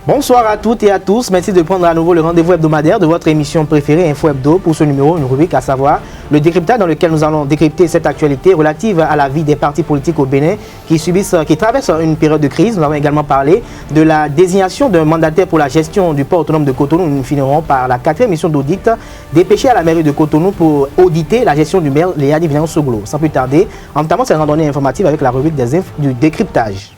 Bonsoir à toutes et à tous. Merci de prendre à nouveau le rendez-vous hebdomadaire de votre émission préférée Info Hebdo. Pour ce numéro, une rubrique à savoir le décryptage dans lequel nous allons décrypter cette actualité relative à la vie des partis politiques au Bénin qui traversent une période de crise. Nous avons également parlé de la désignation d'un mandataire pour la gestion du port autonome de Cotonou. Nous finirons par la 4e mission d'audit dépêchée à la mairie de Cotonou pour auditer la gestion du maire Léadi Vignano-Soglo. Sans plus tarder, entamons cette randonnée informative avec la rubrique du décryptage.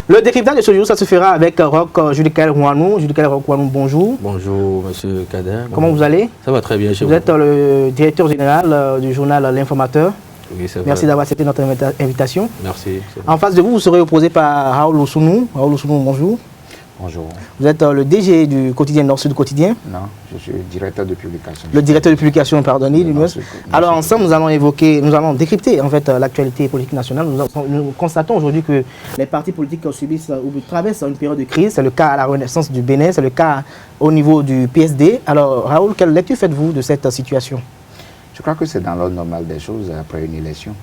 Le décryptage de ce jour, ça se fera avec Roch Judicaël Rouanou. Judicaël Rouanou, bonjour. Bonjour, monsieur Kader. Comment vous allez? Ça va très bien chez vous. Vous êtes le directeur général du journal L'Informateur. Oui, c'est vrai. Merci d'avoir accepté notre invitation. Merci. En face de vous, vous serez opposé par Raoul Oussounou. Raoul Oussounou, bonjour. Bonjour. Vous êtes le DG du quotidien Nord-Sud Quotidien. Non, je suis directeur de publication. Le directeur de publication, pardonnez. Alors ensemble, nous allons décrypter en fait l'actualité politique nationale. Nous constatons aujourd'hui que les partis politiques subissent ou traversent une période de crise. C'est le cas à la Renaissance du Bénin, c'est le cas au niveau du PSD. Alors Raoul, quelle lecture faites-vous de cette situation? Je crois que c'est dans l'ordre normal des choses après une élection.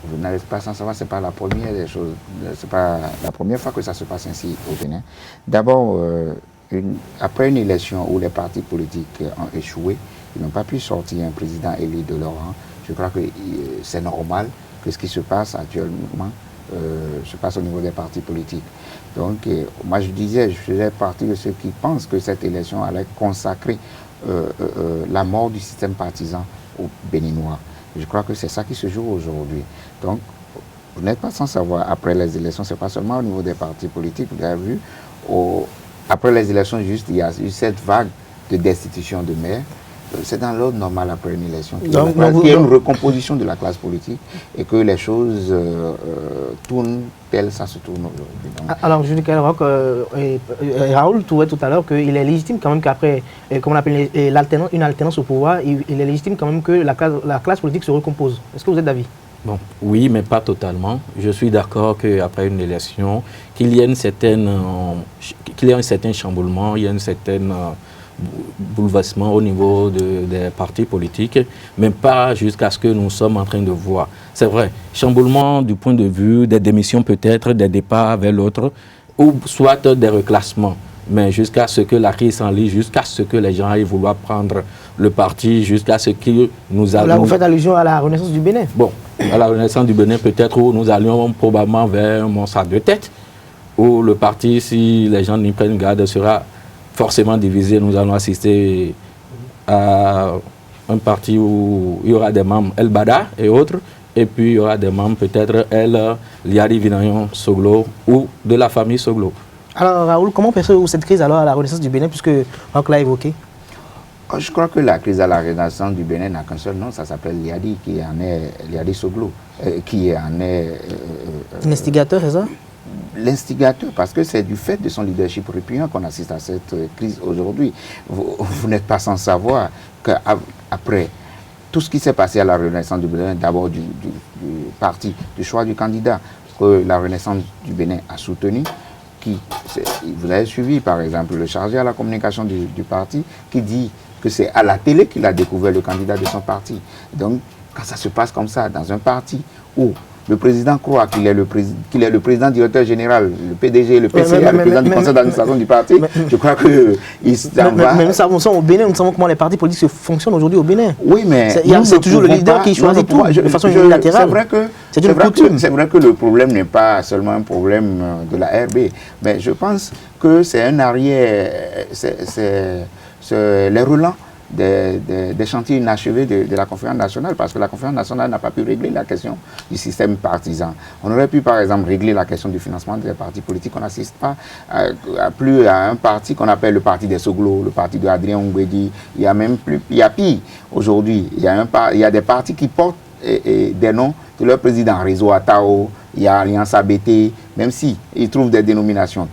Vous n'allez pas sans savoir, ce n'est pas la première des choses, c'est pas la première fois que ça se passe ainsi au Bénin. D'abord, après une élection où les partis politiques ont échoué, ils n'ont pas pu sortir un président élu de leur rang. Je crois que c'est normal que ce qui se passe actuellement se passe au niveau des partis politiques. Donc, moi je disais, je faisais partie de ceux qui pensent que cette élection allait consacrer la mort du système partisan aux Béninois. Je crois que c'est ça qui se joue aujourd'hui. Donc, vous n'êtes pas sans savoir, après les élections, ce n'est pas seulement au niveau des partis politiques, vous avez vu, après les élections, juste, il y a eu cette vague de destitution de maires. C'est dans l'ordre normal après une élection. Il y a une recomposition de la classe politique et que les choses tournent telles ça se tourne aujourd'hui. Alors, Judicaël Roch, Raoul trouvait tout à l'heure qu'il est légitime quand même qu'après, comme on appelle une alternance au pouvoir, il est légitime quand même que la classe politique se recompose. Est-ce que vous êtes d'avis? Bon, oui, mais pas totalement. Je suis d'accord qu'après une élection, qu'il y ait un certain chamboulement, il y a un certain bouleversement au niveau des partis politiques, mais pas jusqu'à ce que nous sommes en train de voir. C'est vrai, chamboulement du point de vue des démissions peut-être, des départs vers l'autre, ou soit des reclassements, mais jusqu'à ce que la crise s'enlise, jusqu'à ce que les gens aillent vouloir prendre le parti, jusqu'à ce que nous allons... Là, vous faites allusion à la Renaissance du Bénin. Bon, à la Renaissance du Bénin, peut-être où nous allions probablement vers un monstre de tête, où le parti, si les gens n'y prennent garde, sera forcément divisé. Nous allons assister à un parti où il y aura des membres El Bada et autres, et puis il y aura des membres peut-être Léadi Vignano-Soglo ou de la famille Soglo. Alors Raoul, comment percevez-vous cette crise alors à la Renaissance du Bénin, puisque Roch l'a évoqué? Je crois que la crise à la Renaissance du Bénin n'a qu'un seul nom, ça s'appelle Léadi, qui en est Léadi Soglo, qui en est... L'instigateur, c'est ça? L'instigateur, parce que c'est du fait de son leadership répugnant qu'on assiste à cette crise aujourd'hui. Vous n'êtes pas sans savoir qu'après tout ce qui s'est passé à la Renaissance du Bénin, d'abord du parti, du choix du candidat que la Renaissance du Bénin a soutenu, vous avez suivi par exemple le chargé à la communication du parti qui dit que c'est à la télé qu'il a découvert le candidat de son parti. Donc quand ça se passe comme ça dans un parti où le président croit qu'il est le président directeur général, le PDG, le PCA, le président du conseil d'administration du parti, je crois qu'il s'en va. Mais nous savons au Bénin, nous savons comment les partis politiques fonctionnent aujourd'hui au Bénin. Oui, mais c'est toujours le leader qui choisit tout de façon unilatérale. C'est vrai que le problème n'est pas seulement un problème de la RB, mais je pense que c'est un arrière, c'est les relents des chantiers inachevés de la conférence nationale, parce que la conférence nationale n'a pas pu régler la question du système partisan. On aurait pu par exemple régler la question du financement des partis politiques. On n'assiste pas plus à un parti qu'on appelle le parti des Soglo, le parti de Adrien Ongwedi. Il y a même plus, il y a pire aujourd'hui. Il y a des partis qui portent des noms de leur président, Réseau Atao, il y a Alliance ABT, même si ils trouvent des dénominations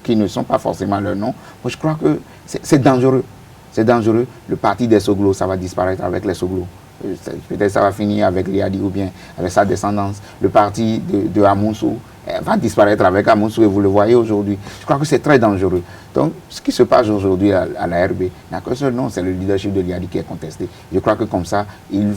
qui ne sont pas forcément leur nom. Moi je crois que c'est dangereux. C'est dangereux. Le parti des Soglo, ça va disparaître avec les Soglo. Peut-être ça va finir avec Léadi ou bien avec sa descendance. Le parti de Amounsou va disparaître avec Amounsou et vous le voyez aujourd'hui. Je crois que c'est très dangereux. Donc, ce qui se passe aujourd'hui à la RB n'a qu'un seul nom, c'est le leadership de Léadi qui est contesté. Je crois que comme ça, il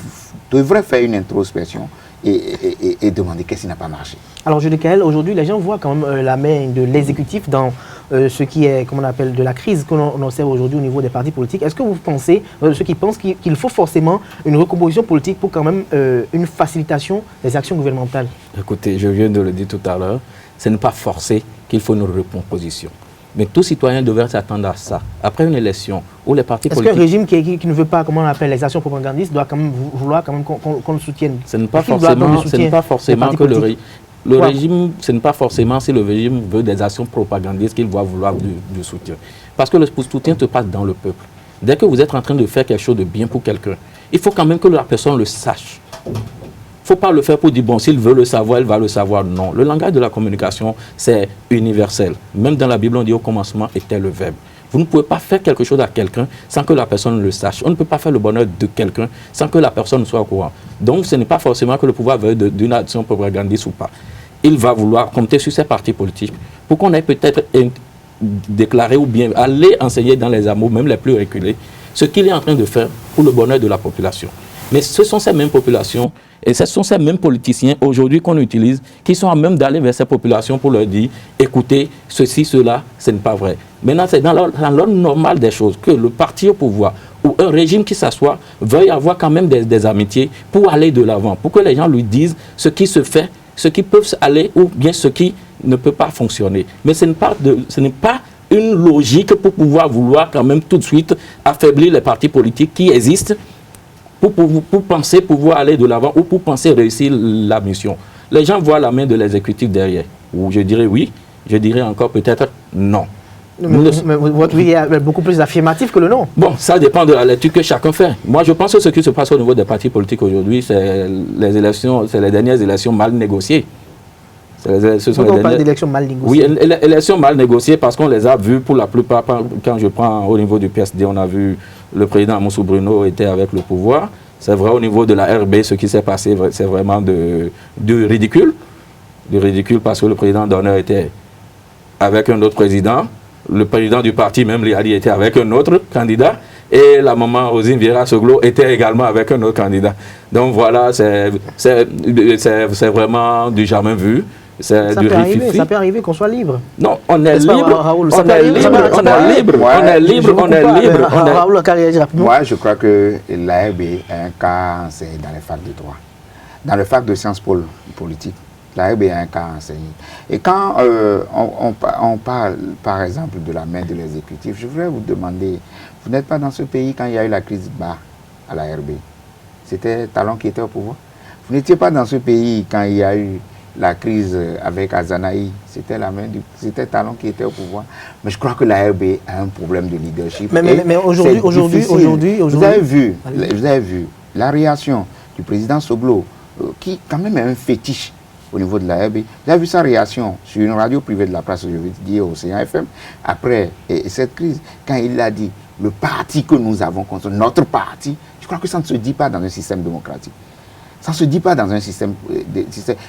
devrait faire une introspection et demander qu'est-ce qui n'a pas marché. Alors, Jules Kael, aujourd'hui, les gens voient quand même la main de l'exécutif dans ce qui est, comment on appelle, de la crise qu'on observe aujourd'hui au niveau des partis politiques. Est-ce que vous pensez, ceux qui pensent qu'il faut forcément une recomposition politique pour quand même une facilitation des actions gouvernementales? Écoutez, je viens de le dire tout à l'heure, ce n'est pas forcé qu'il faut une recomposition. Mais tout citoyen devrait s'attendre à ça. Après une élection où les partis politiques... Est-ce qu'un régime qui ne veut pas, comment on appelle, les actions propagandistes doit quand même vouloir quand même qu'on le soutienne? Ce n'est pas forcément que le régime, ce n'est pas forcément si le régime veut des actions propagandistes qu'il va vouloir du soutien. Parce que le soutien se passe dans le peuple. Dès que vous êtes en train de faire quelque chose de bien pour quelqu'un, il faut quand même que la personne le sache. Il ne faut pas le faire pour dire, bon, s'il veut le savoir, il va le savoir. Non. Le langage de la communication, c'est universel. Même dans la Bible, on dit au commencement était le verbe. Vous ne pouvez pas faire quelque chose à quelqu'un sans que la personne le sache. On ne peut pas faire le bonheur de quelqu'un sans que la personne soit au courant. Donc, ce n'est pas forcément que le pouvoir veut d'une action propagandiste ou pas. Il va vouloir compter sur ses partis politiques pour qu'on ait peut-être déclaré ou bien aller enseigner dans les hameaux, même les plus reculés, ce qu'il est en train de faire pour le bonheur de la population. Mais ce sont ces mêmes populations et ce sont ces mêmes politiciens aujourd'hui qu'on utilise qui sont à même d'aller vers ces populations pour leur dire écoutez, ceci, cela, ce n'est pas vrai. Maintenant, c'est dans l'ordre normal des choses que le parti au pouvoir ou un régime qui s'assoit veuille avoir quand même des amitiés pour aller de l'avant, pour que les gens lui disent ce qui se fait, ce qui peut aller ou bien ce qui ne peut pas fonctionner. Mais ce n'est pas une logique pour vouloir quand même tout de suite affaiblir les partis politiques qui existent pour penser pouvoir aller de l'avant ou pour penser réussir la mission. Les gens voient la main de l'exécutif derrière. Ou je dirais oui, je dirais encore peut-être non. Mais votre oui est beaucoup plus affirmatif que le non. Bon, ça dépend de la lecture que chacun fait. Moi, je pense que ce qui se passe au niveau des partis politiques aujourd'hui, c'est les dernières élections mal négociées. On parle d'élections mal négociées. Oui, élections mal négociées parce qu'on les a vues pour la plupart. Quand je prends au niveau du PSD, on a vu le président Amoussou Bruno était avec le pouvoir. C'est vrai, au niveau de la RB, ce qui s'est passé, c'est vraiment du ridicule. Du ridicule parce que le président d'honneur était avec un autre président. Le président du parti, même Liadi, était avec un autre candidat. Et la maman Rosine Vieira-Soglo était également avec un autre candidat. Donc voilà, c'est vraiment du jamais vu. Ça peut arriver qu'on soit libre. Non, on est libre. On est libre. Moi, je crois que l'ARB est un cas enseigné dans les facs de droit. Dans le fac de sciences politiques, l'ARB est un cas enseigné. Et quand on parle, par exemple, de la main de l'exécutif, je voudrais vous demander, vous n'êtes pas dans ce pays quand il y a eu la crise bas à l'ARB. C'était Talon qui était au pouvoir. Vous n'étiez pas dans ce pays quand il y a eu la crise avec Azanaï, c'était Talon qui était au pouvoir. Mais je crois que l'ARB a un problème de leadership. Mais aujourd'hui, vous avez vu la réaction du président Soglo, qui quand même est un fétiche au niveau de l'ARB. Vous avez vu sa réaction sur une radio privée de la presse, je veux dire au Océan FM, après cette crise, quand il a dit le parti que nous avons contre notre parti, je crois que ça ne se dit pas dans un système démocratique. Ça ne se dit pas dans un système.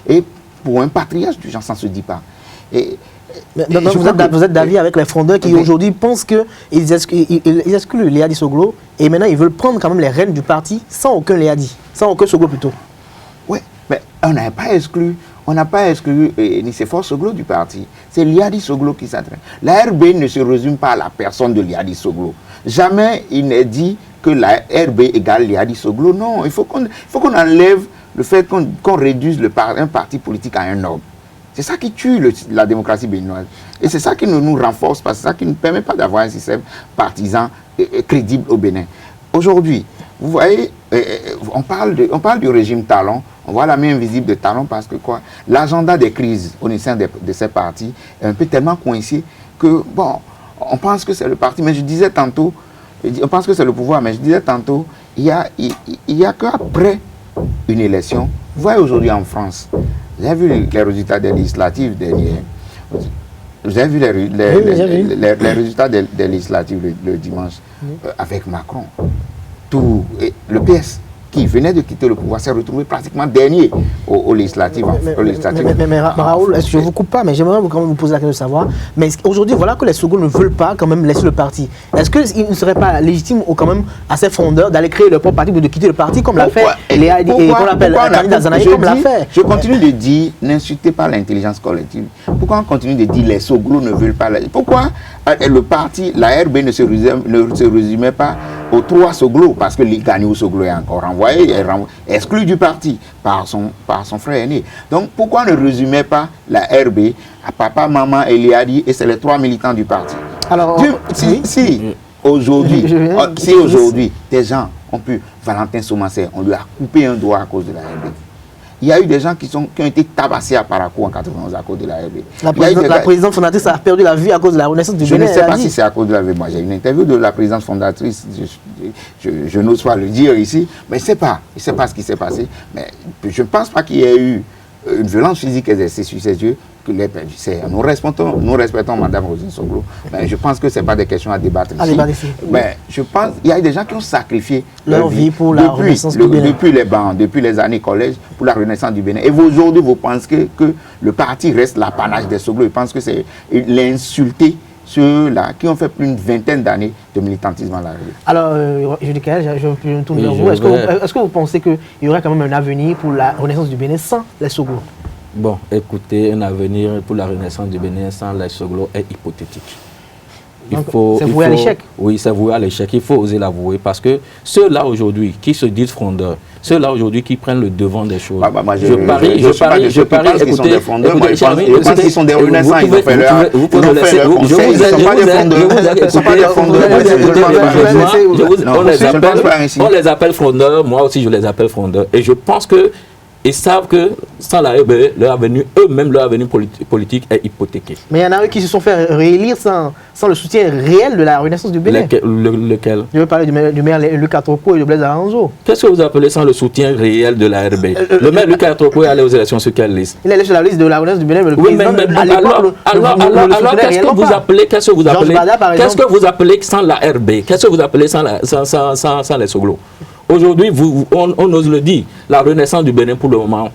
Et pour un patriarche du genre, ça ne se dit pas. Vous êtes d'avis avec les frondeurs qui aujourd'hui pensent qu'ils excluent Liadi Soglo et maintenant ils veulent prendre quand même les rênes du parti sans aucun Liadi, sans aucun Soglo plutôt. Oui, mais on n'a pas exclu. On n'a pas exclu Nicéphore Soglo du parti. C'est Liadi Soglo qui s'entraîne. La RB ne se résume pas à la personne de Liadi Soglo. Jamais il n'est dit que la RB égale Liadi Soglo. Non, il faut qu'on enlève le fait qu'on réduise un parti politique à un ordre. C'est ça qui tue la démocratie béninoise. Et c'est ça qui nous renforce, parce que c'est ça qui ne permet pas d'avoir un système partisan crédible au Bénin. Aujourd'hui, vous voyez, on parle du régime Talon, on voit la main invisible de Talon parce que quoi, l'agenda des crises au sein de ces partis est un peu tellement coincé que, bon, on pense que c'est le parti, mais je disais tantôt, on pense que c'est le pouvoir, mais je disais tantôt, il y a qu'après une élection, vous voyez aujourd'hui en France, vous avez vu les résultats des législatives dernières, vous avez vu les résultats des législatives le dimanche avec Macron. Le PS qui venait de quitter le pouvoir, s'est retrouvé pratiquement dernier aux législatives. Mais Raoul, est-ce que je ne vous coupe pas, mais j'aimerais quand même vous poser la question de savoir, mais aujourd'hui, voilà que les Soglo ne veulent pas quand même laisser le parti. Est-ce qu'il ne serait pas légitime ou quand même à ses fondeurs d'aller créer leur propre parti ou de quitter le parti comme l'a fait Léa et qu'on appelle Kamina Zanaï, comme l'a fait? Je continue de dire, n'insultez pas l'intelligence collective. Pourquoi on continue de dire les Soglo ne veulent pas? Pourquoi le parti, la RB ne se résumait pas aux 3 Soglo, parce que Ganiou Soglo est encore renvoyé, exclu du parti par son frère aîné. Donc pourquoi ne résumait pas la RB à papa, maman et Liadi, et c'est les 3 militants du parti? Alors, si aujourd'hui des gens ont pu, Valentin Somancé, on lui a coupé un doigt à cause de la RB. Il y a eu des gens qui ont été tabassés à Parakou en 91 à cause de la RB. La présidente fondatrice a perdu la vie à cause de la renaissance du Bénin. Je ne sais pas si c'est à cause de la RB. Moi, j'ai une interview de la présidente fondatrice. Je n'ose pas le dire ici, mais je ne sais pas ce qui s'est passé. Mais je ne pense pas qu'il y ait eu une violence physique exercée sur ses yeux. Nous respectons Mme Rosine Soglo, mais je pense que ce n'est pas des questions à débattre ici. Mais je pense qu'il y a des gens qui ont sacrifié leur vie pour la renaissance du Bénin. Depuis les bancs, depuis les années collège, pour la renaissance du Bénin. Et aujourd'hui, vous pensez que le parti reste l'apanage des Soglo. Je pense que c'est l'insulter ceux-là qui ont fait plus d'une vingtaine d'années de militantisme à la rue. Alors, je me tourne vers vous. Est-ce que vous pensez qu'il y aurait quand même un avenir pour la renaissance du Bénin sans les Soglo? Bon, écoutez, un avenir pour la renaissance du Bénin sans les Soglo est hypothétique. C'est voué à l'échec? Oui, c'est voué à l'échec. Il faut oser l'avouer parce que ceux-là aujourd'hui qui se disent frondeurs, ceux-là aujourd'hui qui prennent le devant des choses. Je parie, écoutez, je pense qu'ils sont des renaissants, ils ont fait leur conseil, ils ne sont pas des frondeurs. Ils ne sont pas des frondeurs. On les appelle frondeurs, moi aussi je les appelle frondeurs. Et je pense que ils savent que sans la RB, leur avenir, eux-mêmes, leur avenir politique est hypothéqué. Mais il y en a eux qui se sont fait réélire sans le soutien réel de la renaissance du Bénin. Lequel? Je veux parler du maire Luc Atropo et de Blaise Aranzo. Qu'est-ce que vous appelez sans le soutien réel de la RB? Le maire Luc Atropo est allé aux élections sur quelle liste? Il est allé sur la liste de la renaissance du Bénin, mais le président, alors qu'est-ce que vous appelez? Qu'est-ce que vous appelez sans la RB? Qu'est-ce que vous appelez sans les Soglo? Aujourd'hui, on ose le dire, la renaissance du Bénin pour le moment,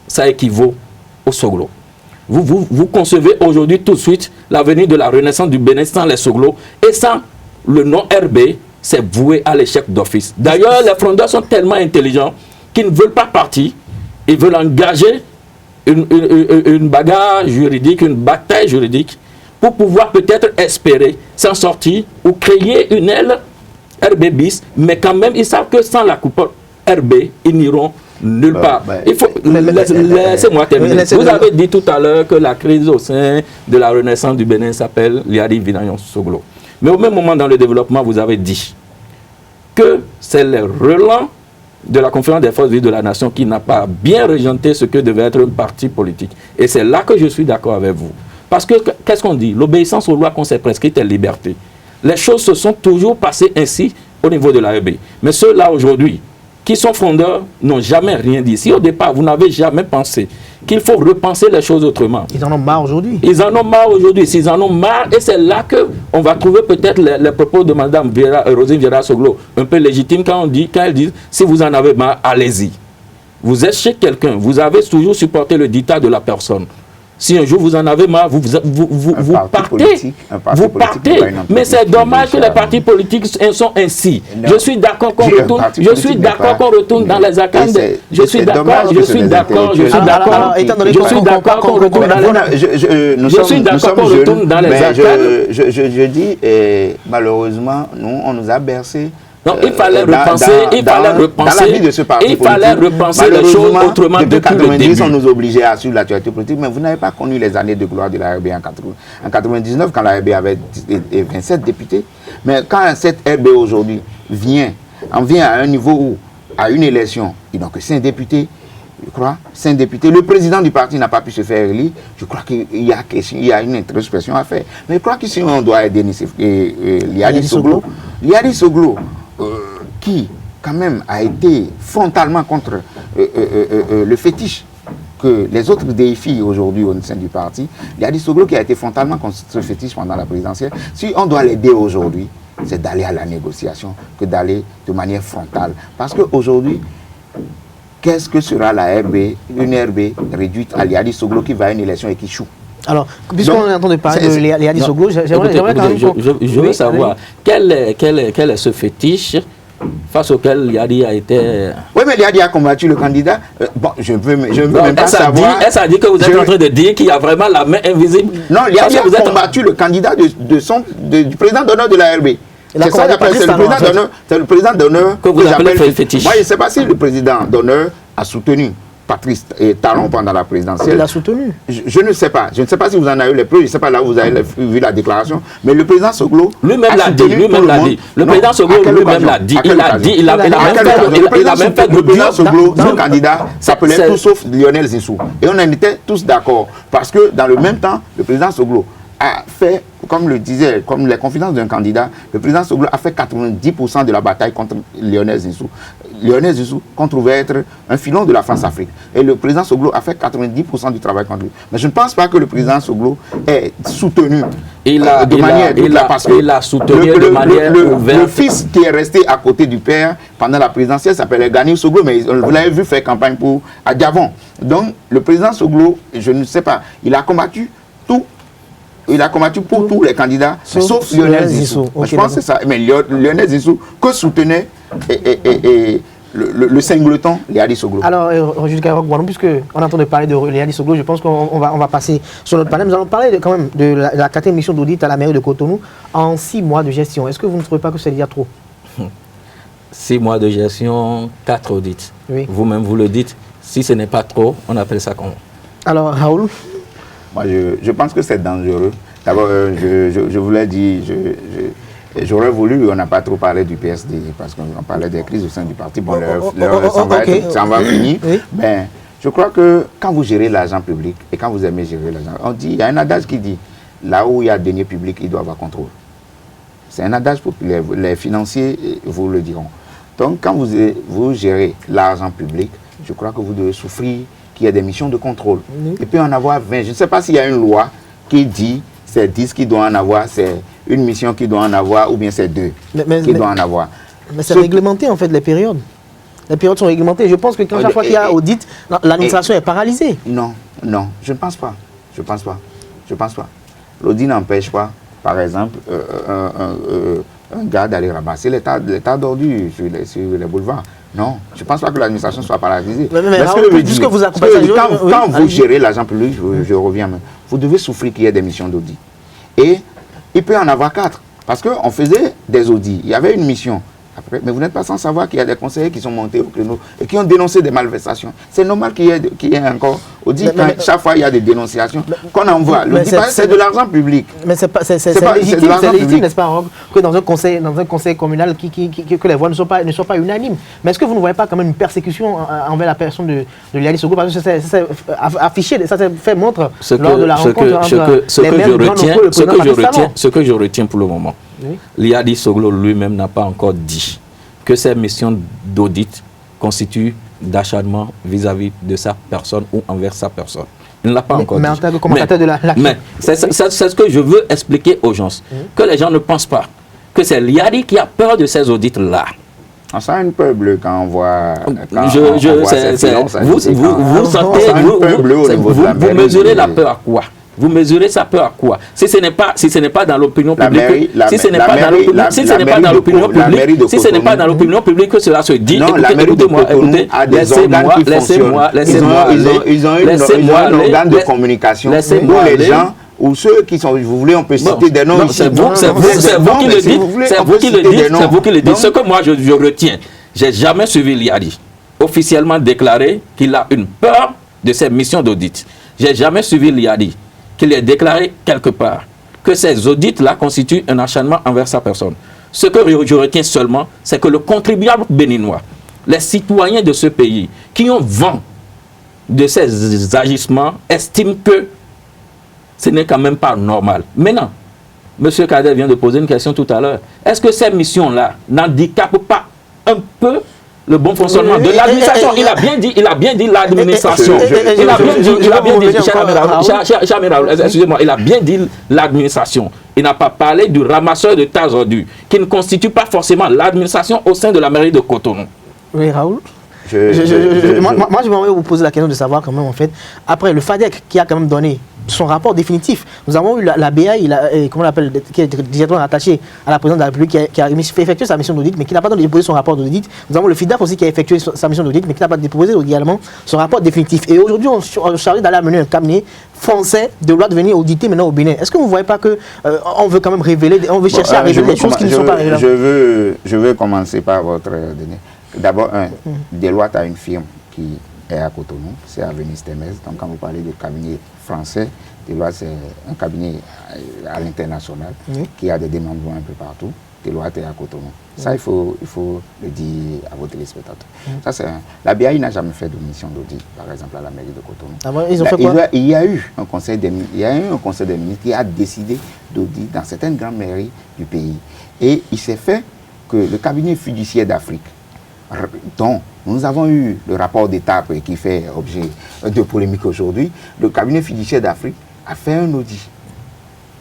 ça équivaut au Soglo. Vous concevez aujourd'hui tout de suite l'avenir de la renaissance du Bénin sans les Soglo et sans le nom RB, c'est voué à l'échec d'office. D'ailleurs, les frondeurs sont tellement intelligents qu'ils ne veulent pas partir, ils veulent engager une bagarre juridique, une bataille juridique pour pouvoir peut-être espérer s'en sortir ou créer une aile RB bis, mais quand même, ils savent que sans la coupe RB, ils n'iront nulle part. Il faut, laissez-moi terminer. Vous avez dit tout à l'heure que la crise au sein de la renaissance du Bénin s'appelle Liadi Vinayon Soglo. Mais au même moment dans le développement, vous avez dit que c'est le relent de la conférence des forces vives de la nation qui n'a pas bien regenté ce que devait être un parti politique. Et c'est là que je suis d'accord avec vous. Parce que, qu'est-ce qu'on dit? L'obéissance aux lois qu'on s'est prescrites est liberté. Les choses se sont toujours passées ainsi au niveau de l'AEB. Mais ceux-là aujourd'hui, qui sont frondeurs, n'ont jamais rien dit. Si au départ, vous n'avez jamais pensé qu'il faut repenser les choses autrement. Ils en ont marre aujourd'hui. Ils en ont marre aujourd'hui. S'ils en ont marre, et c'est là qu'on va trouver peut-être les propos de Mme Rosine Vieira Soglo un peu légitimes quand elle dit, si vous en avez marre, allez-y. Vous êtes chez quelqu'un, vous avez toujours supporté le dictat de la personne. Si un jour vous en avez marre, vous partez. Vous partez. Mais c'est dommage que les partis politiques sont ainsi. Je suis d'accord qu'on retourne. Je suis d'accord qu'on retourne dans les accords. Je suis d'accord. Je suis d'accord. Je suis d'accord. Je suis d'accord qu'on retourne dans les. Je suis d'accord qu'on retourne dans les accords. Je dis malheureusement, nous on nous a bercés. Donc il fallait repenser, dans la vie de ce parti il fallait repenser les choses autrement depuis 1990, on nous obligeait à suivre l'actualité politique, mais vous n'avez pas connu les années de gloire de l'ARB en 99, quand l'ARB avait 27 députés. Mais quand cette RB aujourd'hui on vient à un niveau où, à une élection, il n'a que 5 députés, je crois, 5 députés. Le président du parti n'a pas pu se faire élire. Je crois qu'il y a une introspection à faire. Mais je crois que si on doit aider Liadi Soglo, qui quand même a été frontalement contre le fétiche que les autres défient aujourd'hui au sein du parti. Liadi Soglo qui a été frontalement contre ce fétiche pendant la présidentielle. Si on doit l'aider aujourd'hui, c'est d'aller à la négociation que d'aller de manière frontale. Parce qu'aujourd'hui, qu'est-ce que sera la RB, une RB réduite à Liadi Soglo qui va à une élection et qui choue? Alors, puisqu'on est en train de parler de Liadi Soglo, j'aimerais quand même... Je veux savoir, quel est ce fétiche face auquel Liadi a été... Oui, mais Liadi a combattu le candidat. Bon, je ne veux même pas savoir... Est-ce à dire que vous êtes en train de dire qu'il y a vraiment la main invisible? Non, Liadi a combattu le candidat du président d'honneur de la RB. C'est ça que c'est le président d'honneur que vous appelez fétiche. Moi, je ne sais pas si le président d'honneur a soutenu Patrice Talon pendant la présidentielle. Il l'a soutenu. Je ne sais pas. Je ne sais pas si vous en avez eu les preuves. Je ne sais pas là où vous avez vu la déclaration. Mais le président Soglo lui-même l'a dit. Le président Soglo lui-même l'a dit. Il a même fait. Le président Soglo, son candidat s'appelait tout sauf Lionel Zinsou. Et on en était tous d'accord. Parce que dans le même temps, le président Soglo a fait, comme le disait, comme les confidences d'un candidat, le président Soglo a fait 90% de la bataille contre Lionel Zinsou. Lionel Zinsou qu'on trouvait être un filon de la France-Afrique. Et le président Soglo a fait 90% du travail contre lui. Mais je ne pense pas que le président Soglo ait soutenu de manière soutenu de manière ouverte. Le fils qui est resté à côté du père pendant la présidentielle s'appelait Gani Soglo, mais vous l'avez vu faire campagne pour à Gabon. Donc le président Soglo, je ne sais pas, il a combattu tout. Il a combattu pour tous les candidats, sauf Lionel Zinsou. Okay, je pense que c'est ça. Mais Lionel Zinsou, que soutenait le singleton Liadi Soglo. Alors, Jules Garouk, puisqu'on est en train de parler de Liadi Soglo, je pense qu'on va passer sur notre panel. Nous allons parler quand même de la 4e mission d'audit à la mairie de Cotonou en 6 mois de gestion. Est-ce que vous ne trouvez pas que c'est déjà trop? 6 mois de gestion, 4 audits. Oui. Vous-même, vous le dites. Si ce n'est pas trop, on appelle ça comment? Alors, Raoul? Moi, je pense que c'est dangereux. D'abord, je vous l'ai dit, j'aurais voulu, on n'a pas trop parlé du PSD, parce qu'on parlait des crises au sein du parti. Bon, ça va finir. Oui. Ben, je crois que quand vous gérez l'argent public et quand vous aimez gérer l'argent, on dit, il y a un adage qui dit, là où il y a deniers publics, il doit y avoir contrôle. C'est un adage populaire, les financiers vous le diront. Donc, quand vous gérez l'argent public, je crois que vous devez souffrir qu'il y a des missions de contrôle. Et puis en avoir 20. Je ne sais pas s'il y a une loi qui dit c'est 10 qui doit en avoir, c'est une mission qui doit en avoir, ou bien c'est 2 qui doit en avoir. Mais c'est réglementé en fait, les périodes. Les périodes sont réglementées. Je pense que quand chaque fois qu'il y a audit, l'administration est paralysée. Non, je ne pense pas. Je ne pense pas. L'audit n'empêche pas, par exemple, un gars d'aller ramasser l'état d'ordures sur les boulevards. Non, je ne pense pas que l'administration soit paralysée. Puisque vous accompagnez... Quand vous gérez l'argent public, je reviens, vous devez souffrir qu'il y ait des missions d'audit. Et il peut y en avoir 4. Parce qu'on faisait des audits. Il y avait une mission. Après, mais vous n'êtes pas sans savoir qu'il y a des conseillers qui sont montés au créneau et qui ont dénoncé des malversations. C'est normal qu'il y ait encore audit. Chaque fois, il y a des dénonciations qu'on envoie. C'est de l'argent public. Mais c'est légitime, n'est-ce pas, que dans un conseil communal que les voix ne soient pas unanimes. Mais est-ce que vous ne voyez pas quand même une persécution envers la personne de Liadi Soglo? Parce que ça s'est affiché, ça s'est fait montre lors de la rencontre entre les maires du Grand Locaux et le président Patrice Talon. Ce que je retiens pour le moment, Liadi Soglo lui-même n'a pas encore dit que ces missions d'audit constituent d'acharnement vis-à-vis de sa personne ou envers sa personne. Il ne l'a pas encore dit. Mais en tant que commentateur de la... Mais c'est ce que je veux expliquer aux gens. Que les gens ne pensent pas que c'est Liadi qui a peur de ces audits-là. On sent une peur bleue quand on voit... Vous mesurez la peur à quoi? Vous mesurez sa peur à quoi? Si ce n'est pas dans l'opinion publique, si ce n'est pas dans l'opinion publique que cela se dit, écoutez-moi, laissez-moi, ils ont un organe de communication où les gens ou ceux qui sont, vous voulez, on peut citer des noms. C'est vous qui le dites. Ce que moi je retiens, j'ai jamais suivi Liadi officiellement déclaré qu'il a une peur de ces missions d'audit. J'ai jamais suivi Liadi qu'il ait déclaré quelque part que ces audits-là constituent un acharnement envers sa personne. Ce que je retiens seulement, c'est que le contribuable béninois, les citoyens de ce pays qui ont vent de ces agissements, estiment que ce n'est quand même pas normal. Maintenant, M. Kader vient de poser une question tout à l'heure. Est-ce que ces missions-là n'handicapent pas un peu le bon fonctionnement de l'administration. Il a bien dit l'administration. Il a bien dit, cher ami Raoul, excusez-moi, il a bien dit l'administration. Il n'a pas parlé du ramasseur de tas ordures, qui ne constitue pas forcément l'administration au sein de la mairie de Cotonou. Oui, Raoul. Moi, je voudrais vous poser la question de savoir quand même, en fait, après le FADEC qui a quand même donné son rapport définitif, nous avons eu la BAI, comment on l'appelle, qui est directement rattaché à la présidente de la République, qui a effectué sa mission d'audit, mais qui n'a pas déposé son rapport d'audit. Nous avons le FIDAF aussi qui a effectué sa mission d'audit, mais qui n'a pas déposé également son rapport définitif. Et aujourd'hui, on est chargé d'aller amener un cabinet français de loi de venir auditer maintenant au Bénin. Est-ce que vous ne voyez pas que on veut quand même révéler, on veut chercher à révéler des choses qui ne sont pas révélées? Je veux commencer par votre données. D'abord, Deloitte a une firme qui est à Cotonou, c'est à Venise-Temez. Donc quand vous parlez de cabinet français, Deloitte c'est un cabinet à l'international qui a des démembrements un peu partout. Deloitte est à Cotonou. Ça, il faut le dire à vos téléspectateurs. Ça, la BAI n'a jamais fait de mission d'audit, par exemple, à la mairie de Cotonou. Ah bon, ils ont fait quoi? Il y a eu un conseil des ministres qui a décidé d'audit dans certaines grandes mairies du pays. Et il s'est fait que le cabinet fiduciaire d'Afrique, dont nous avons eu le rapport d'étape qui fait objet de polémique aujourd'hui, le cabinet fiduciaire d'Afrique a fait un audit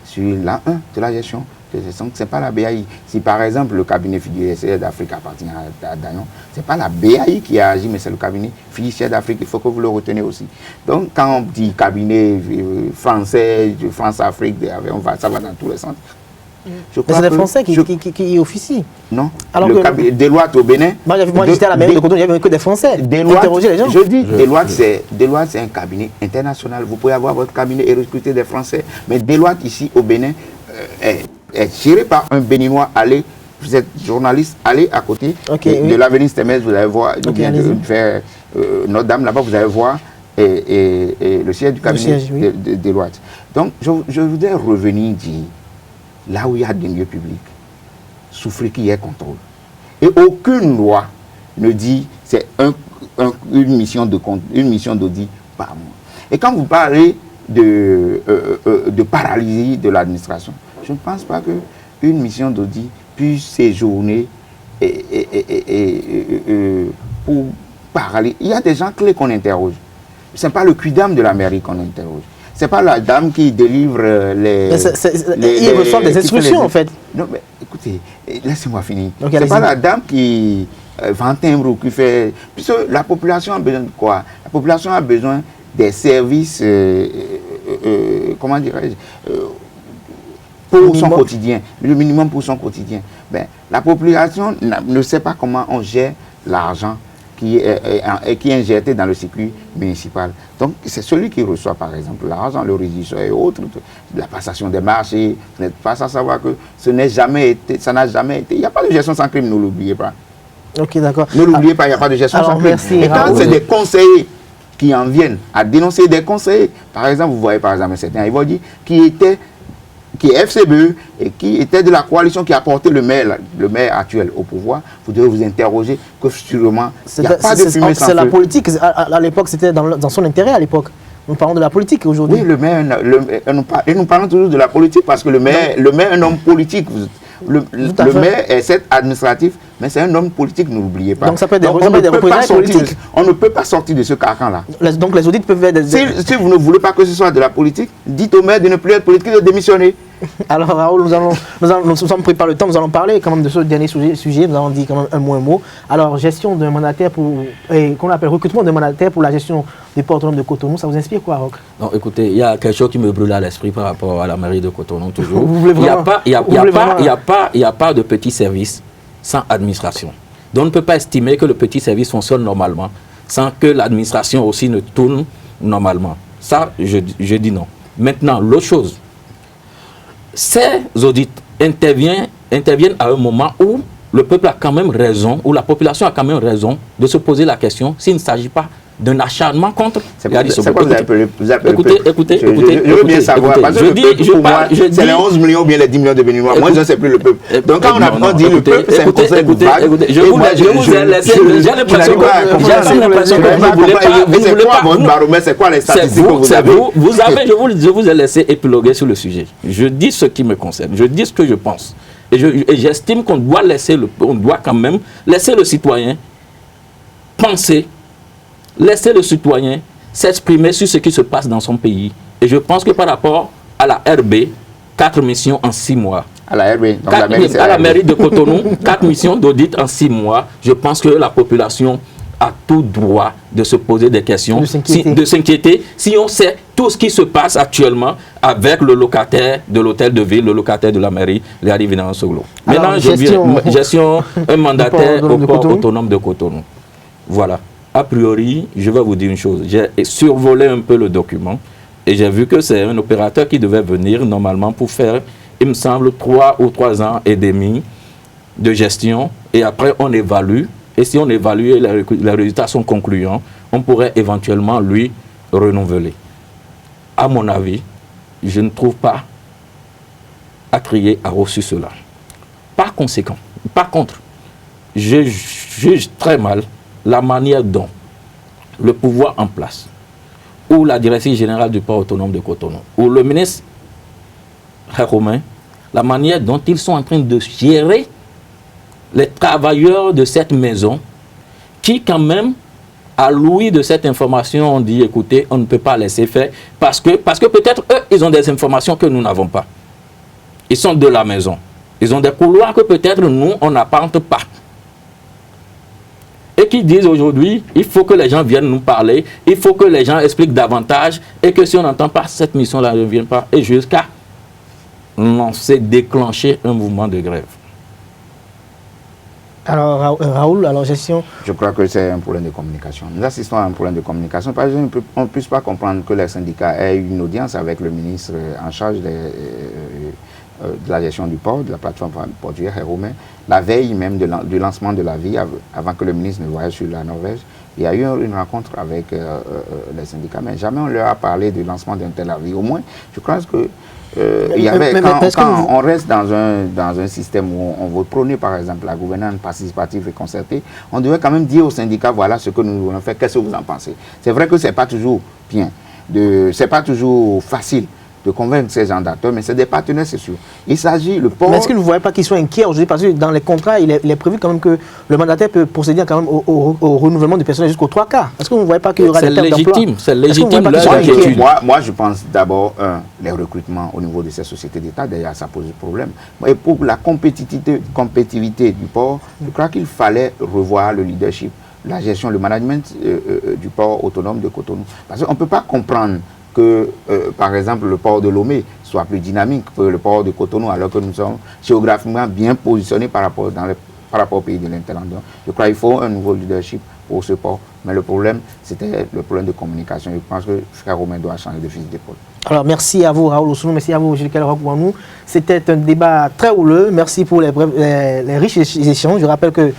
sur l'an 1 de la gestion. Ce n'est pas la BAI. Si par exemple le cabinet fiduciaire d'Afrique appartient à Dayon, ce n'est pas la BAI qui a agi, mais c'est le cabinet fiduciaire d'Afrique. Il faut que vous le reteniez aussi. Donc quand on dit cabinet français, France-Afrique, ça va dans tous les sens. Mais c'est des Français qui officient. Non. Alors le cabinet Deloitte au Bénin. Moi j'étais à la mairie de Cotonou, il n'y avait que des Français. Interroger les gens. Je dis, Deloitte c'est un cabinet international. Vous pouvez avoir votre cabinet et recruter des Français. Mais Deloitte ici au Bénin est géré par un Béninois. Allez, vous êtes journaliste, allez à côté de la Venise-Temez, vous allez voir, vers Notre-Dame, là-bas, vous allez voir et le siège du cabinet de Deloitte. Donc, je voudrais revenir dire, là où il y a des lieux publics, souffrez qu'il y ait contrôle. Et aucune loi ne dit c'est une mission d'audit par mois. Et quand vous parlez de paralysie de l'administration, je ne pense pas qu'une mission d'audit puisse séjourner pour paralyser. Il y a des gens clés qu'on interroge. Ce n'est pas le quidam de la mairie qu'on interroge. Ce n'est pas la dame qui délivre ils reçoivent des instructions en fait. Non, mais écoutez, laissez-moi finir. Okay, ce n'est pas la dame qui vend timbre ou qui fait. Puisque la population a besoin de quoi? La population a besoin des services, comment dirais-je, pour son quotidien. Le minimum pour son quotidien. Ben, la population ne sait pas comment on gère l'argent qui est injecté dans le circuit municipal. Donc, c'est celui qui reçoit, par exemple, l'argent, le registre et autres, la passation des marchés. Vous n'êtes pas sans savoir que ça n'a jamais été. Il n'y a pas de gestion sans crime, ne l'oubliez pas. Ok, d'accord. Ne l'oubliez pas, il n'y a pas de gestion sans crime. Et quand c'est des conseillers qui en viennent à dénoncer des conseillers, par exemple, vous voyez par exemple certains, ils vont dire qui est FCBE et qui était de la coalition qui a porté le maire actuel au pouvoir, vous devez vous interroger que sûrement il n'y a pas de fumée sans feu. C'est la politique, à l'époque c'était dans son intérêt à l'époque. Nous parlons de la politique aujourd'hui. Oui, le maire, nous parlons toujours de la politique parce que le maire est un homme politique. Le maire est certes administratif, mais c'est un homme politique, ne l'oubliez pas. Donc ça peut être des représentants politiques. On ne peut pas sortir de ce carcan-là. Donc les audits peuvent être des... Si vous ne voulez pas que ce soit de la politique, dites au maire de ne plus être politique et de démissionner. Alors Raoul, nous sommes pris par le temps, nous allons parler quand même de ce dernier sujet, nous avons dit quand même un mot. Alors gestion d'un mandataire qu'on appelle recrutement d'un mandataire pour la gestion du port autonome de Cotonou, ça vous inspire quoi, Roch? Non, écoutez, il y a quelque chose qui me brûle à l'esprit par rapport à la mairie de Cotonou toujours. Il n'y a pas de petit service sans administration. Donc on ne peut pas estimer que le petit service fonctionne normalement sans que l'administration aussi ne tourne normalement. Ça, je dis non. Maintenant, l'autre chose, ces audits interviennent à un moment où le peuple a quand même raison, où la population a quand même raison de se poser la question s'il ne s'agit pas d'un acharnement contre... C'est quoi vous appelez Écoutez, je veux bien savoir, parce que c'est les 11 millions ou bien les 10 millions de Béninois. Moi, je ne sais plus le peuple. Donc quand on dit le peuple, c'est un concept vague. Je vous ai laissé... J'ai l'impression que vous ne voulez pas... C'est quoi les statistiques que vous avez? Je vous ai laissé épiloguer sur le sujet. Je dis ce qui me concerne. Je dis ce que je pense. Et j'estime qu'on doit quand même laisser le citoyen penser, laisser le citoyen s'exprimer sur ce qui se passe dans son pays. Et je pense que par rapport à la RB, 4 missions en 6 mois. À la RB, donc à la mairie de Cotonou, 4 missions d'audit en 6 mois. Je pense que la population a tout droit de se poser des questions, de s'inquiéter. Si on sait tout ce qui se passe actuellement avec le locataire de l'hôtel de ville, le locataire de la mairie, Larry Venançoglou. Maintenant, gestion un mandataire au port autonome de Cotonou. Voilà. A priori, je vais vous dire une chose. J'ai survolé un peu le document et j'ai vu que c'est un opérateur qui devait venir normalement pour faire, il me semble, 3 ou 3 ans et demi de gestion. Et après, on évalue. Et si on évalue et les résultats sont concluants, on pourrait éventuellement lui renouveler. À mon avis, je ne trouve pas à crier à reçu cela. Par contre, je juge très mal la manière dont le pouvoir en place, ou la directrice générale du port autonome de Cotonou, ou le ministre Romain, la manière dont ils sont en train de gérer les travailleurs de cette maison, qui quand même, à l'ouïe de cette information, on dit, écoutez, on ne peut pas laisser faire, parce que peut-être eux, ils ont des informations que nous n'avons pas. Ils sont de la maison. Ils ont des couloirs que peut-être nous, on n'apparente pas. Et qui disent aujourd'hui, il faut que les gens viennent nous parler, il faut que les gens expliquent davantage, et que si on n'entend pas, cette mission-là ne vient pas, et jusqu'à lancer, déclencher un mouvement de grève. Alors, Raoul, alors gestion... Je crois que c'est un problème de communication. Nous assistons à un problème de communication. Par exemple, on ne peut pas comprendre que les syndicats aient une audience avec le ministre en charge de la gestion du port, de la plateforme portuaire Romain, la veille même du lancement de la vie, avant que le ministre ne voyage sur la Norvège. Il y a eu une rencontre avec les syndicats, mais jamais on leur a parlé du lancement d'un tel avis. Au moins, je crois que il y avait, quand on reste dans un système où on veut prôner par exemple la gouvernance participative et concertée, on devait quand même dire aux syndicats, voilà ce que nous voulons faire, qu'est-ce que vous en pensez? C'est vrai que ce n'est pas toujours bien, c'est pas toujours facile de convaincre ces gens d'acteurs, mais c'est des partenaires, c'est sûr. Il s'agit, le port... Mais est-ce que vous ne voyez pas qu'ils sont inquiets aujourd'hui? Parce que dans les contrats, il est prévu quand même que le mandataire peut procéder quand même au renouvellement du personnel jusqu'au 3 quarts. Est-ce que vous ne voyez pas qu'il y aura des pertes d'emploi? C'est légitime. Moi, je pense d'abord, les recrutements au niveau de ces sociétés d'État, d'ailleurs, ça pose problème. Et pour la compétitivité du port, je crois qu'il fallait revoir le leadership, la gestion, le management du port autonome de Cotonou. Parce qu'on ne peut pas comprendre que, par exemple, le port de Lomé soit plus dynamique que le port de Cotonou, alors que nous sommes géographiquement bien positionnés par rapport au pays de l'Interland. Je crois qu'il faut un nouveau leadership pour ce port. Mais le problème, c'était le problème de communication. Je pense que Frère Romain doit changer de fusil d'épaule. Alors, merci à vous, Raoul Oussounou, merci à vous, Jules Roch-Bouanou. C'était un débat très houleux. Merci pour les riches échanges. Je rappelle que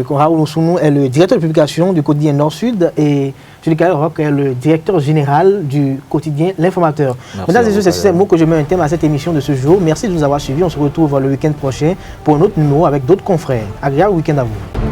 Raoul Oussounou est le directeur de publication du quotidien Nord-Sud et Jules Roch est le directeur général du quotidien L'Informateur. Mesdames et messieurs, c'est sur ces mots que je mets un thème à cette émission de ce jour. Merci de nous avoir suivis. On se retrouve le week-end prochain pour un autre numéro avec d'autres confrères. Agréable week-end à vous.